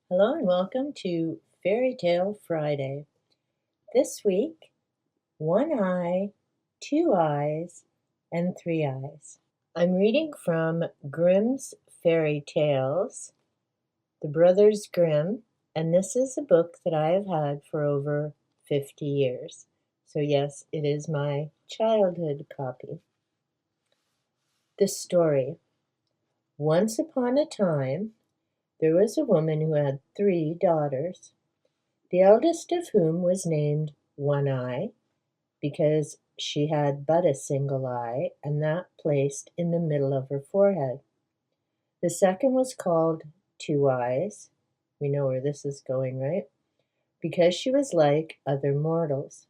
Hello and welcome to Fairy Tale Friday. This week, one eye, two eyes, and three eyes. I'm reading from Grimm's Fairy Tales, the Brothers Grimm, and this is a book that I have had for over 50 years. So yes, it is my childhood copy. The story. Once upon a time, there was a woman who had 3 daughters. The eldest of whom was named One Eye, because she had but a single eye, and that placed in the middle of her forehead. The second was called Two Eyes. We know where this is going, right? Because she was like other mortals.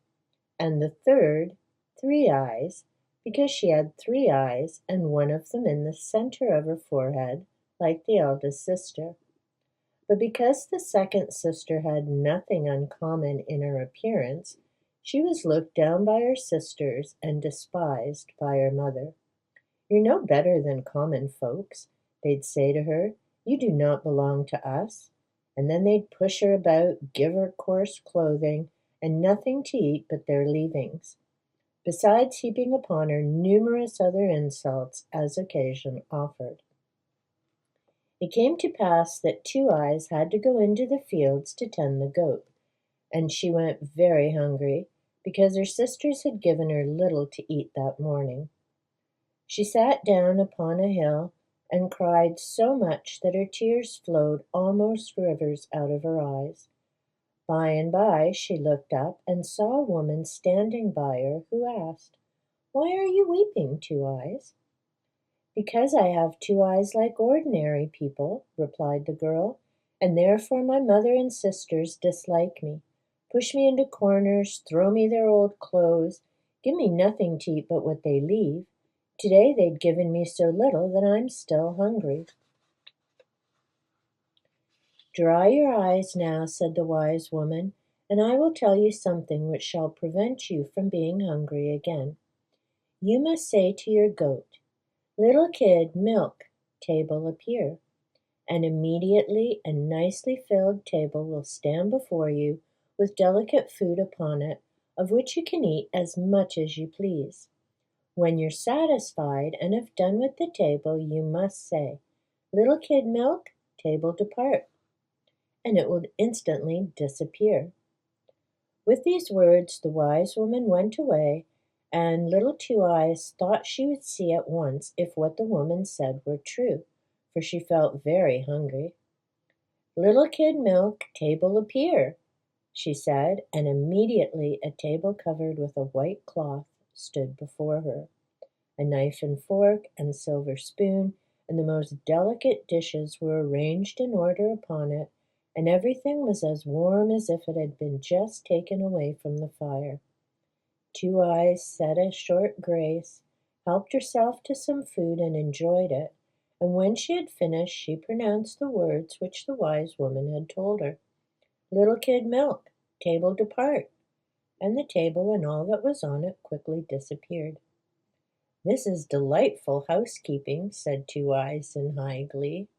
And the third, Three Eyes, because she had 3 eyes, and one of them in the center of her forehead, like the eldest sister. But because the second sister had nothing uncommon in her appearance, she was looked down by her sisters and despised by her mother. "You're no better than common folks," they'd say to her. "You do not belong to us." And then they'd push her about, give her coarse clothing, and nothing to eat but their leavings, besides heaping upon her numerous other insults as occasion offered. It came to pass that Two Eyes had to go into the fields to tend the goat, and she went very hungry, because her sisters had given her little to eat that morning. She sat down upon a hill and cried so much that her tears flowed almost rivers out of her eyes. By and by she looked up and saw a woman standing by her, who asked, "Why are you weeping, Two Eyes?" "Because I have 2 eyes like ordinary people," replied the girl, "and therefore my mother and sisters dislike me, push me into corners, throw me their old clothes, give me nothing to eat but what they leave. Today they'd given me so little that I'm still hungry." "Dry your eyes now," said the wise woman, "and I will tell you something which shall prevent you from being hungry again. You must say to your goat, 'Little kid, milk, table appear,' and immediately a nicely filled table will stand before you with delicate food upon it, of which you can eat as much as you please. When you're satisfied and have done with the table, you must say, 'Little kid, milk, table depart,' and it will instantly disappear." With these words the wise woman went away, and little Two Eyes thought she would see at once if what the woman said were true, for she felt very hungry. "Little kid, milk, table appear," she said, and immediately a table covered with a white cloth stood before her. A knife and fork and silver spoon and the most delicate dishes were arranged in order upon it, and everything was as warm as if it had been just taken away from the fire. Two Eyes said a short grace, helped herself to some food, and enjoyed it, and when she had finished she pronounced the words which the wise woman had told her. "Little kid, milk, table depart," and the table and all that was on it quickly disappeared. "This is delightful housekeeping," said Two Eyes in high glee.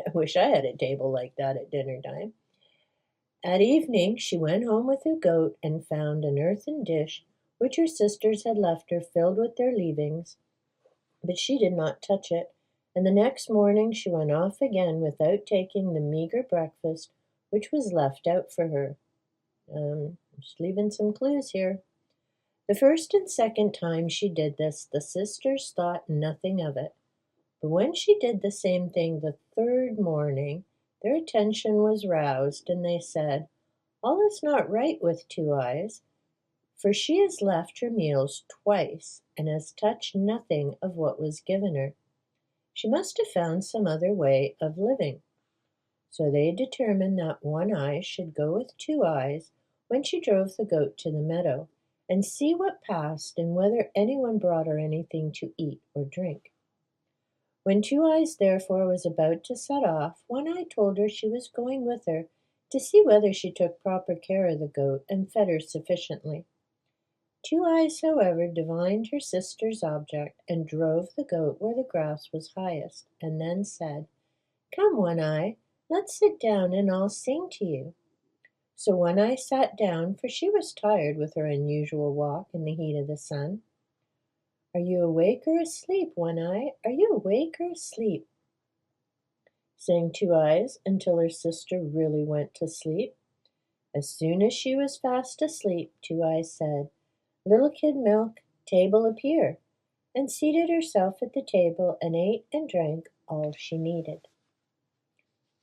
"I wish I had a table like that at dinner time." At evening she went home with her goat and found an earthen dish which her sisters had left her filled with their leavings, but she did not touch it, and the next morning she went off again without taking the meagre breakfast which was left out for her. Just leaving some clues here. The first and second time she did this, the sisters thought nothing of it. But when she did the same thing the third morning, their attention was roused, and they said, "All is not right with Two Eyes, for she has left her meals twice, and has touched nothing of what was given her. She must have found some other way of living." So they determined that One Eye should go with Two Eyes when she drove the goat to the meadow, and see what passed and whether anyone brought her anything to eat or drink. When Two Eyes therefore was about to set off, One Eye told her she was going with her to see whether she took proper care of the goat and fed her sufficiently. Two Eyes, however, divined her sister's object and drove the goat where the grass was highest, and then said, "Come, One Eye, Let's sit down and I'll sing to you." So One Eye sat down, for she was tired with her unusual walk in the heat of the sun. "Are you awake or asleep, One Eye? Are you awake or asleep?" sang Two Eyes, until her sister really went to sleep. As soon as she was fast asleep, Two Eyes said, "Little Kid Milk, table appear," and seated herself at the table and ate and drank all she needed.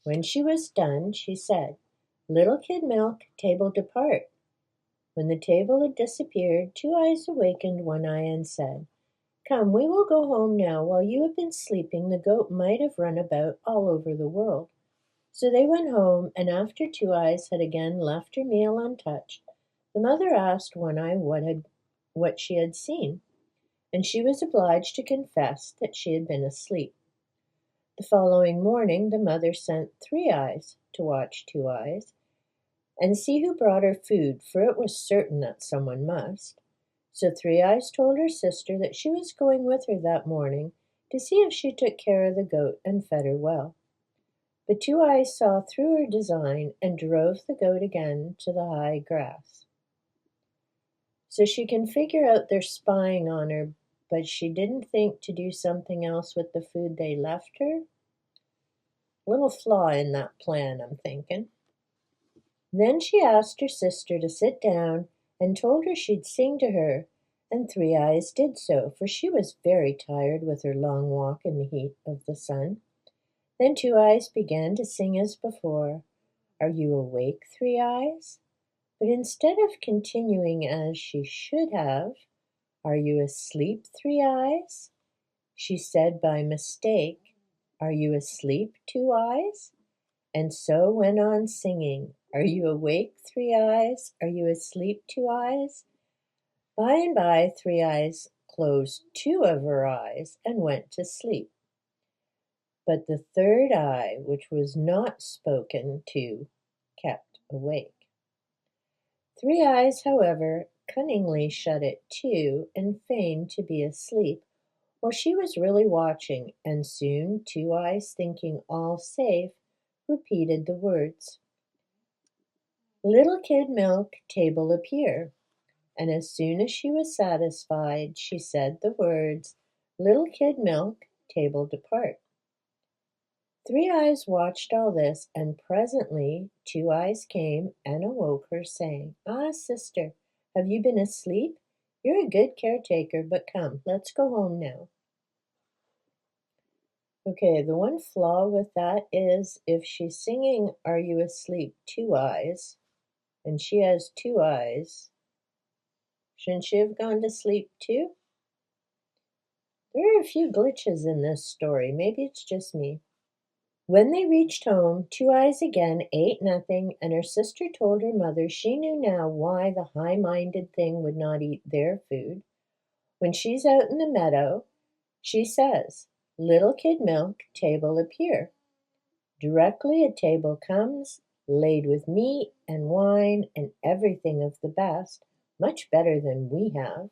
When she was done, she said, "Little Kid Milk, table depart." When the table had disappeared, Two Eyes awakened One Eye and said, "Come, we will go home now. While you have been sleeping, the goat might have run about all over the world." So they went home, and after Two Eyes had again left her meal untouched, the mother asked One Eye what she had seen, and she was obliged to confess that she had been asleep. The following morning the mother sent Three Eyes to watch Two Eyes and see who brought her food, for it was certain that someone must. So Three Eyes told her sister that she was going with her that morning to see if she took care of the goat and fed her well. But Two Eyes saw through her design and drove the goat again to the high grass. So she can figure out they're spying on her, but she didn't think to do something else with the food they left her. Little flaw in that plan, I'm thinking. Then she asked her sister to sit down and told her she'd sing to her, and Three Eyes did so, for she was very tired with her long walk in the heat of the sun. Then Two Eyes began to sing as before, "Are you awake, Three Eyes?" But instead of continuing as she should have, "Are you asleep, Three Eyes?" she said by mistake, "Are you asleep, Two Eyes?" and so went on singing, "Are you awake, Three Eyes? Are you asleep, Two Eyes?" By and by Three Eyes closed two of her eyes and went to sleep. But the third eye, which was not spoken to, kept awake. Three Eyes, however, cunningly shut it too, and feigned to be asleep, while she was really watching, and soon Two Eyes, thinking all safe, repeated the words, "Little Kid Milk, table appear," and as soon as she was satisfied, she said the words, "Little Kid Milk, table depart." Three Eyes watched all this, and presently Two Eyes came and awoke her, saying, "Ah, sister, have you been asleep? You're a good caretaker, but come, let's go home now." Okay, the one flaw with that is if she's singing "Are you asleep, Two Eyes?" and she has two eyes, shouldn't she have gone to sleep too? There are a few glitches in this story. Maybe it's just me. When they reached home, Two Eyes again ate nothing, and her sister told her mother she knew now why the high-minded thing would not eat their food. When she's out in the meadow, she says, "Little Kid Milk, table appear." Directly a table comes, laid with meat and wine and everything of the best, much better than we have.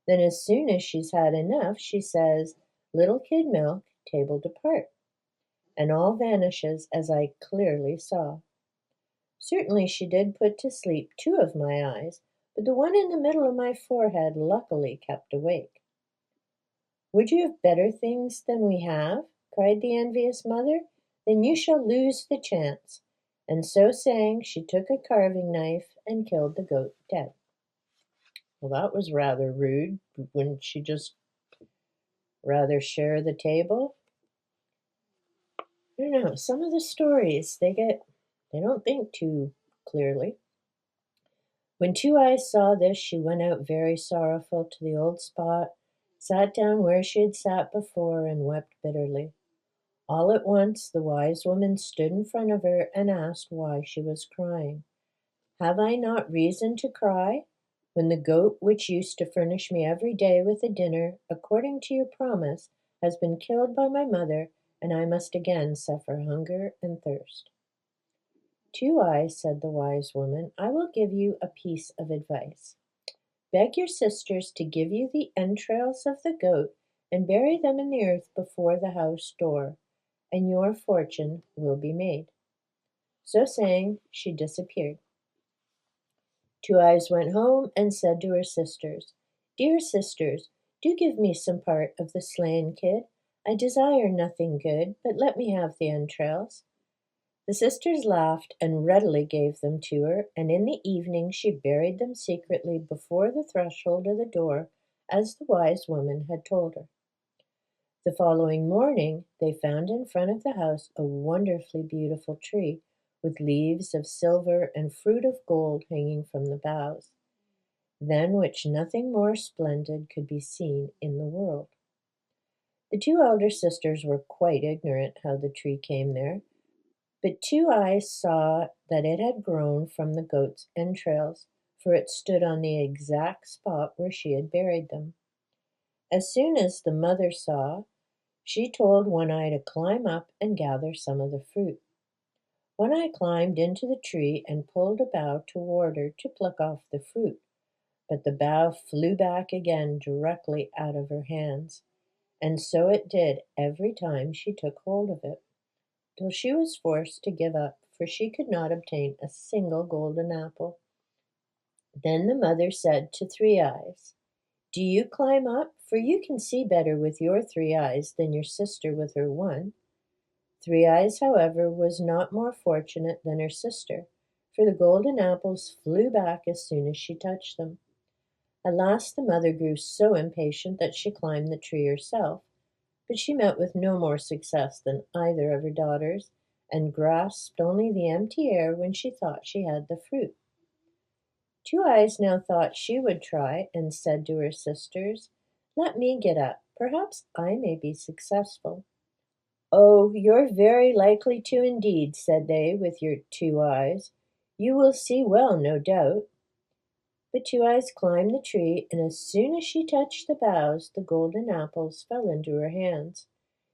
Then as soon as she's had enough, she says, "Little Kid Milk, table depart," and all vanishes as I clearly saw. Certainly she did put to sleep two of my eyes, but the one in the middle of my forehead luckily kept awake. "Would you have better things than we have?" cried the envious mother. "Then you shall lose the chance." And so saying, she took a carving knife and killed the goat dead. Well, that was rather rude. Wouldn't she just rather share the table? I don't know. Some of the stories, they don't think too clearly. When Two Eyes saw this, she went out very sorrowful to the old spot, sat down where she had sat before, and wept bitterly. All at once the wise woman stood in front of her and asked why she was crying. "Have I not reason to cry, when the goat which used to furnish me every day with a dinner, according to your promise, has been killed by my mother, and I must again suffer hunger and thirst?" "Two Eyes," said the wise woman, "I will give you a piece of advice. Beg your sisters to give you the entrails of the goat and bury them in the earth before the house door, and your fortune will be made." So saying, she disappeared. Two Eyes went home and said to her sisters, "Dear sisters, do give me some part of the slain kid. I desire nothing good, but let me have the entrails." The sisters laughed and readily gave them to her, and in the evening she buried them secretly before the threshold of the door, as the wise woman had told her. The following morning they found in front of the house a wonderfully beautiful tree, with leaves of silver and fruit of gold hanging from the boughs, than which nothing more splendid could be seen in the world. The two elder sisters were quite ignorant how the tree came there, but Two Eyes saw that it had grown from the goat's entrails, for it stood on the exact spot where she had buried them. As soon as the mother saw, she told One Eye to climb up and gather some of the fruit. One Eye climbed into the tree and pulled a bough toward her to pluck off the fruit, but the bough flew back again directly out of her hands, and so it did every time she took hold of it, till she was forced to give up, for she could not obtain a single golden apple. Then the mother said to Three Eyes, "Do you climb up, for you can see better with your three eyes than your sister with her one." Three Eyes, however, was not more fortunate than her sister, for the golden apples flew back as soon as she touched them. At last the mother grew so impatient that she climbed the tree herself, but she met with no more success than either of her daughters, and grasped only the empty air when she thought she had the fruit. Two Eyes now thought she would try, and said to her sisters, "Let me get up. Perhaps I may be successful." "Oh, you're very likely to indeed," said they, "with your two eyes. You will see well, no doubt." But Two Eyes climbed the tree, and as soon as she touched the boughs, the golden apples fell into her hands.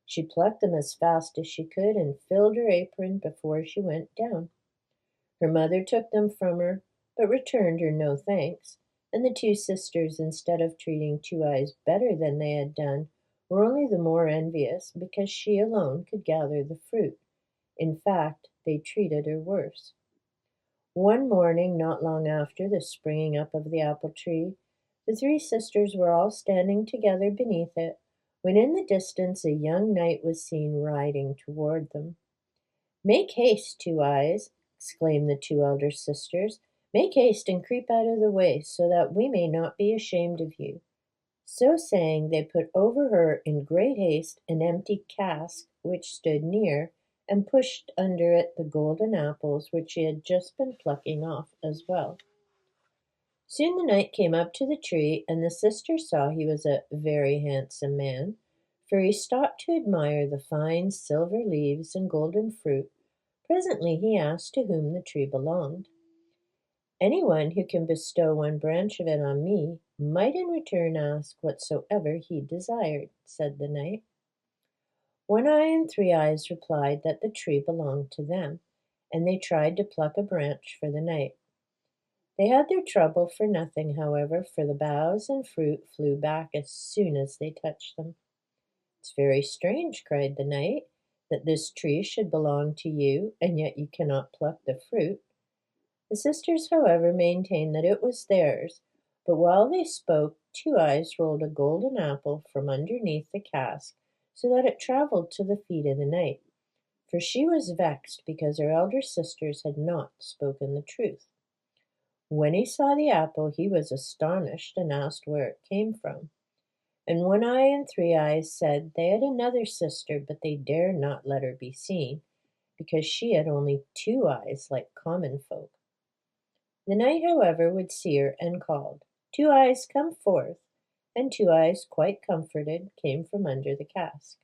She plucked them as fast as she could, and filled her apron before she went down. Her mother took them from her, but returned her no thanks, and the two sisters, instead of treating Two Eyes better than they had done, were only the more envious because she alone could gather the fruit. In fact, they treated her worse. One morning, not long after the springing up of the apple tree, the three sisters were all standing together beneath it, when in the distance a young knight was seen riding toward them. "Make haste, Two Eyes!" exclaimed the two elder sisters. "Make haste and creep out of the way, so that we may not be ashamed of you." So saying, they put over her in great haste an empty cask which stood near, and pushed under it the golden apples which she had just been plucking off as well. Soon the knight came up to the tree, and the sisters saw he was a very handsome man, for he stopped to admire the fine silver leaves and golden fruit. Presently he asked to whom the tree belonged. "Anyone who can bestow one branch of it on me might in return ask whatsoever he desired," said the knight. One Eye and Three Eyes replied that the tree belonged to them, and they tried to pluck a branch for the knight. They had their trouble for nothing, however, for the boughs and fruit flew back as soon as they touched them. "It's very strange," cried the knight, "that this tree should belong to you, and yet you cannot pluck the fruit." The sisters, however, maintained that it was theirs, but while they spoke, Two Eyes rolled a golden apple from underneath the cask, so that it travelled to the feet of the knight, for she was vexed because her elder sisters had not spoken the truth. When he saw the apple, he was astonished, and asked where it came from. And One Eye and Three Eyes said they had another sister, but they dared not let her be seen, because she had only two eyes like common folk. The knight, however, would see her, and called, "Two Eyes, come forth!" And Two Eyes, quite comforted, came from under the cask.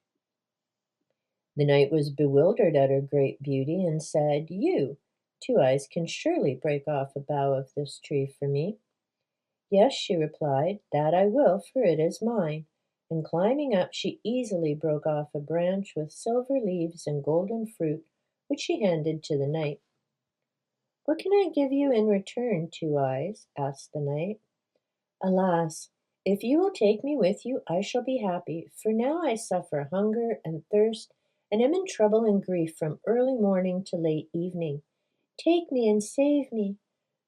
The knight was bewildered at her great beauty, and said, "You, Two Eyes, can surely break off a bough of this tree for me." "Yes," she replied, "that I will, for it is mine." And climbing up, she easily broke off a branch with silver leaves and golden fruit, which she handed to the knight. "What can I give you in return, Two Eyes?" asked the knight. "Alas! If you will take me with you, I shall be happy, for now I suffer hunger and thirst, and am in trouble and grief from early morning to late evening. Take me and save me."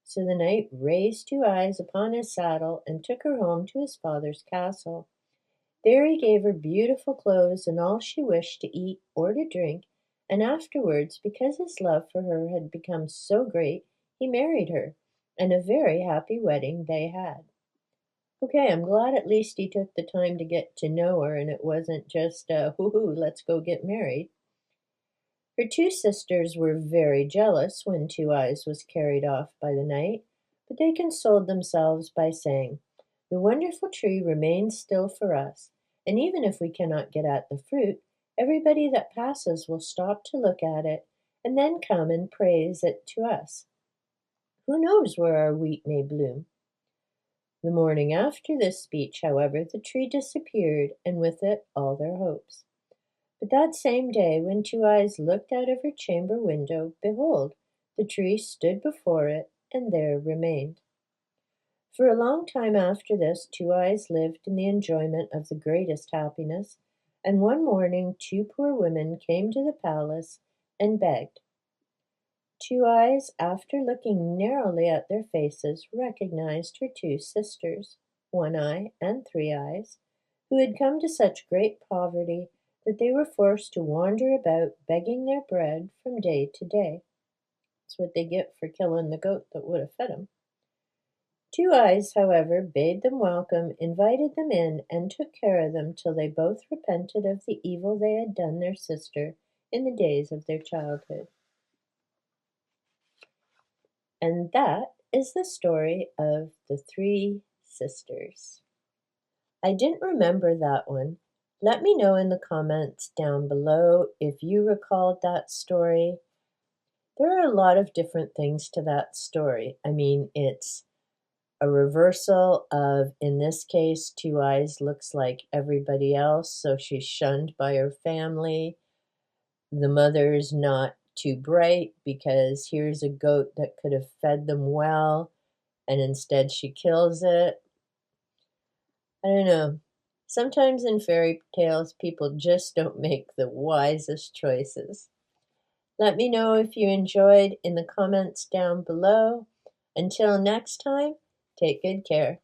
So the knight raised Two Eyes upon his saddle and took her home to his father's castle. There he gave her beautiful clothes and all she wished to eat or to drink, and afterwards, because his love for her had become so great, he married her, and a very happy wedding they had. Okay, I'm glad at least he took the time to get to know her and it wasn't just, hoo-hoo, let's go get married. Her two sisters were very jealous when Two Eyes was carried off by the knight, but they consoled themselves by saying, "The wonderful tree remains still for us, and even if we cannot get at the fruit, everybody that passes will stop to look at it and then come and praise it to us. Who knows where our wheat may bloom?" The morning after this speech, however, the tree disappeared, and with it all their hopes. But that same day, when Two Eyes looked out of her chamber window, behold, the tree stood before it, and there remained. For a long time after this, Two Eyes lived in the enjoyment of the greatest happiness, and one morning two poor women came to the palace and begged. Two Eyes, after looking narrowly at their faces, recognized her two sisters, One Eye and Three Eyes, who had come to such great poverty that they were forced to wander about begging their bread from day to day. That's what they get for killing the goat that would have fed them. Two Eyes, however, bade them welcome, invited them in, and took care of them till they both repented of the evil they had done their sister in the days of their childhood. And that is the story of the three sisters. I didn't remember that one. Let me know in the comments down below if you recalled that story. There are a lot of different things to that story. I mean, it's a reversal of, in this case, Two Eyes looks like everybody else, so she's shunned by her family. The mother's not too bright because here's a goat that could have fed them well, and instead she kills it. I don't know. Sometimes in fairy tales, people just don't make the wisest choices. Let me know if you enjoyed in the comments down below. Until next time, take good care.